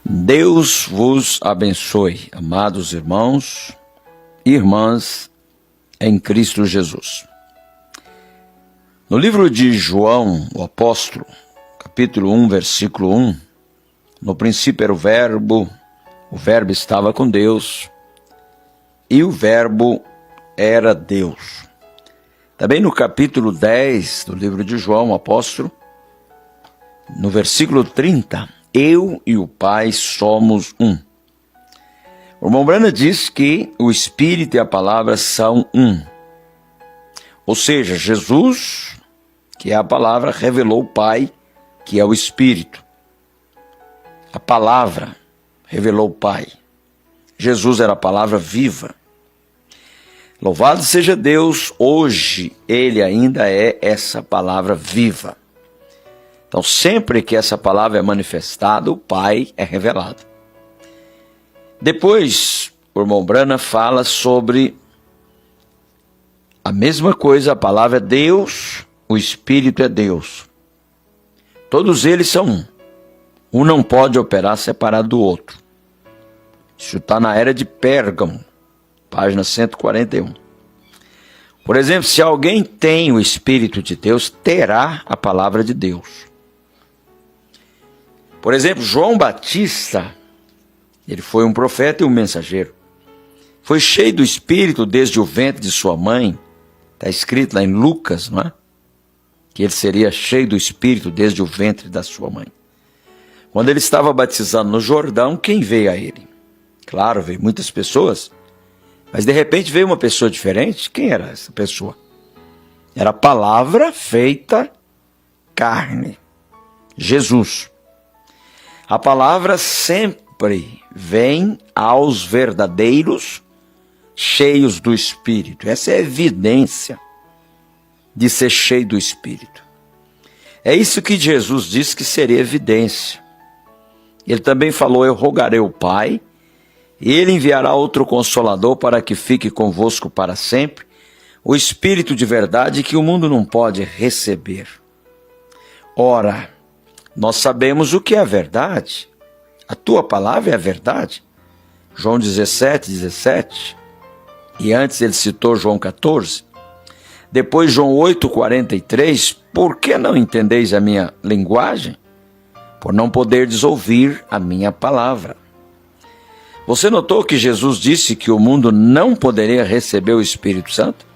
Deus vos abençoe, amados irmãos e irmãs em Cristo Jesus. No livro de João, o apóstolo, capítulo 1, versículo 1, no princípio era o Verbo estava com Deus, e o Verbo era Deus. Também no capítulo 10 do livro de João, o apóstolo, no versículo 30, eu e o Pai somos um. O irmão Branham diz que o Espírito e a palavra são um. Ou seja, Jesus, que é a palavra, revelou o Pai, que é o Espírito. A palavra revelou o Pai. Jesus era a palavra viva. Louvado seja Deus, hoje Ele ainda é essa palavra viva. Então, sempre que essa palavra é manifestada, o Pai é revelado. Depois, o irmão Branham fala sobre a mesma coisa, a palavra é Deus, o Espírito é Deus. Todos eles são um. Um não pode operar separado do outro. Isso está na era de Pérgamo, página 141. Por exemplo, se alguém tem o Espírito de Deus, terá a palavra de Deus. Por exemplo, João Batista, ele foi um profeta e um mensageiro. Foi cheio do Espírito desde o ventre de sua mãe. Está escrito lá em Lucas, não é? Que ele seria cheio do Espírito desde o ventre da sua mãe. Quando ele estava batizando no Jordão, quem veio a ele? Claro, veio muitas pessoas, mas de repente veio uma pessoa diferente. Quem era essa pessoa? Era a palavra feita carne, Jesus. A palavra sempre vem aos verdadeiros cheios do Espírito. Essa é a evidência de ser cheio do Espírito. É isso que Jesus disse que seria evidência. Ele também falou, eu rogarei ao Pai, e Ele enviará outro Consolador para que fique convosco para sempre, o Espírito de verdade que o mundo não pode receber. Ora, nós sabemos o que é a verdade. A tua palavra é a verdade. João 17. E antes ele citou João 14. Depois João 8:43. Por que não entendeis a minha linguagem? Por não poderdes ouvir a minha palavra. Você notou que Jesus disse que o mundo não poderia receber o Espírito Santo?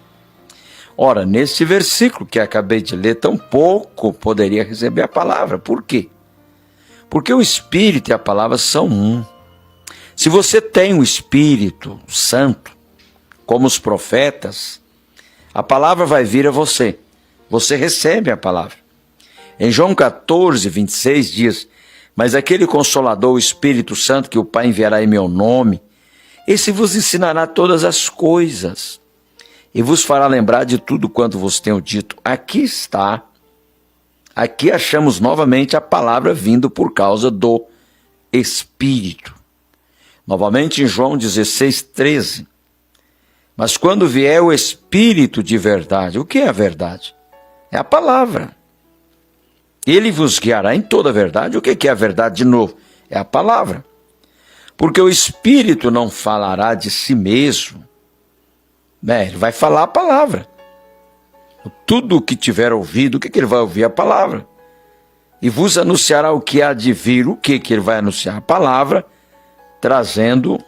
Ora, nesse versículo que acabei de ler, tampouco poderia receber a palavra. Por quê? Porque o Espírito e a palavra são um. Se você tem o Espírito Santo, como os profetas, a palavra vai vir a você. Você recebe a palavra. Em João 14:26 diz, mas aquele Consolador, o Espírito Santo, que o Pai enviará em meu nome, esse vos ensinará todas as coisas e vos fará lembrar de tudo quanto vos tenho dito. Aqui está. Aqui achamos novamente a palavra vindo por causa do Espírito. Novamente em João 16:13. Mas quando vier o Espírito de verdade, o que é a verdade? É a palavra. Ele vos guiará em toda a verdade. O que é a verdade de novo? É a palavra. Porque o Espírito não falará de si mesmo. Ele vai falar a palavra. Tudo o que tiver ouvido, o que ele vai ouvir? A palavra. E vos anunciará o que há de vir. O que ele vai anunciar? A palavra, trazendo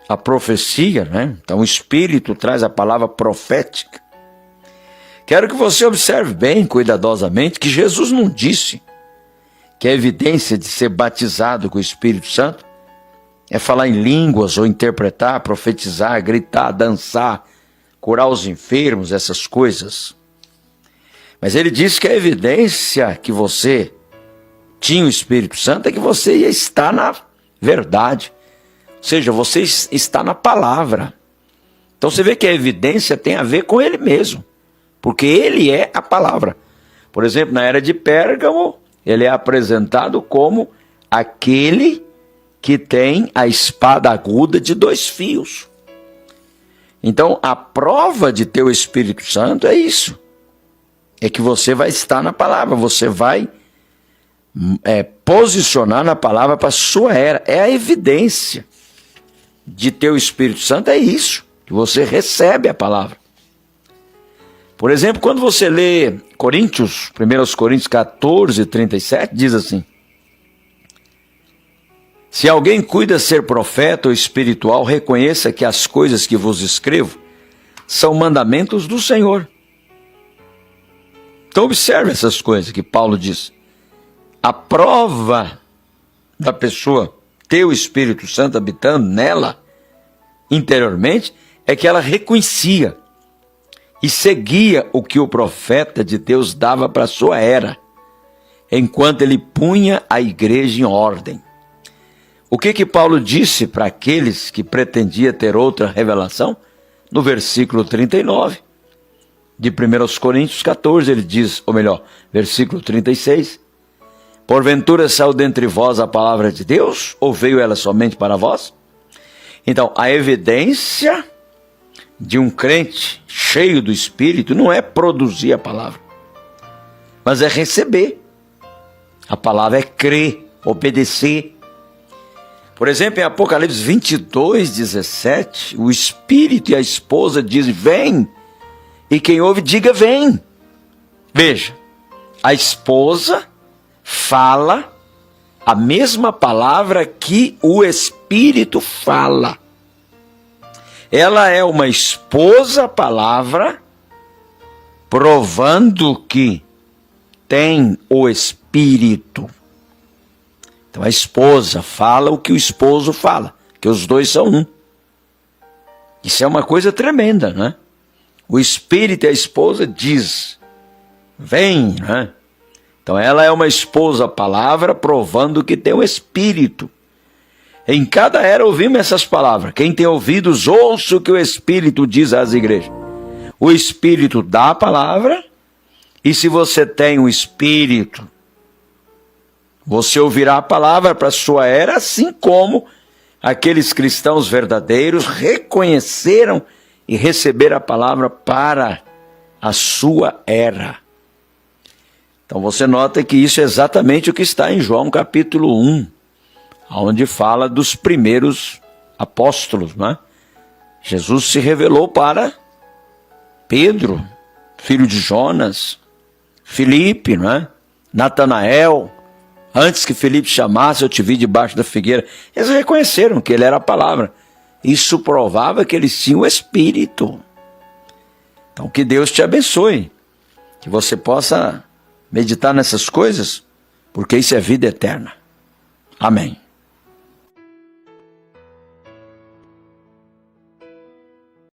a profecia, né? Então o Espírito traz a palavra profética. Quero que você observe bem, cuidadosamente, que Jesus não disse que a evidência de ser batizado com o Espírito Santo é falar em línguas, ou interpretar, profetizar, gritar, dançar, curar os enfermos, essas coisas. Mas ele disse que a evidência que você tinha o Espírito Santo é que você ia estar na verdade. Ou seja, você está na palavra. Então você vê que a evidência tem a ver com ele mesmo. Porque ele é a palavra. Por exemplo, na era de Pérgamo, ele é apresentado como aquele que tem a espada aguda de 2 fios. Então, a prova de ter o Espírito Santo é isso. É que você vai estar na palavra, você vai posicionar na palavra para a sua era. É a evidência de ter o Espírito Santo, é isso, que você recebe a palavra. Por exemplo, quando você lê Coríntios, 1 Coríntios 14, 37, diz assim: se alguém cuida ser profeta ou espiritual, reconheça que as coisas que vos escrevo são mandamentos do Senhor. Então observe essas coisas que Paulo diz. A prova da pessoa ter o Espírito Santo habitando nela, interiormente, é que ela reconhecia e seguia o que o profeta de Deus dava para a sua era, enquanto ele punha a igreja em ordem. O que Paulo disse para aqueles que pretendiam ter outra revelação? No versículo 39 de 1 Coríntios 14, ele diz, ou melhor, versículo 36, porventura saiu dentre vós a palavra de Deus, ou veio ela somente para vós? Então, a evidência de um crente cheio do Espírito não é produzir a palavra, mas é receber. A palavra é crer, obedecer. Por exemplo, em Apocalipse 22, 17, o Espírito e a esposa dizem, vem, e quem ouve diga, vem. Veja, a esposa fala a mesma palavra que o Espírito fala. Ela é uma esposa palavra, provando que tem o Espírito. Então a esposa fala o que o esposo fala, que os dois são um. Isso é uma coisa tremenda, né? O Espírito e a esposa diz, vem, né? Então ela é uma esposa palavra, provando que tem o Espírito. Em cada era ouvimos essas palavras. Quem tem ouvidos, ouça o que o Espírito diz às igrejas. O Espírito dá a palavra, e se você tem o Espírito, você ouvirá a palavra para a sua era, assim como aqueles cristãos verdadeiros reconheceram e receberam a palavra para a sua era. Então você nota que isso é exatamente o que está em João capítulo 1, onde fala dos primeiros apóstolos, né? Jesus se revelou para Pedro, filho de Jonas, Filipe, né? Natanael. Antes que Filipe chamasse, eu te vi debaixo da figueira. Eles reconheceram que ele era a palavra. Isso provava que eles tinham o Espírito. Então que Deus te abençoe, que você possa meditar nessas coisas, porque isso é vida eterna. Amém.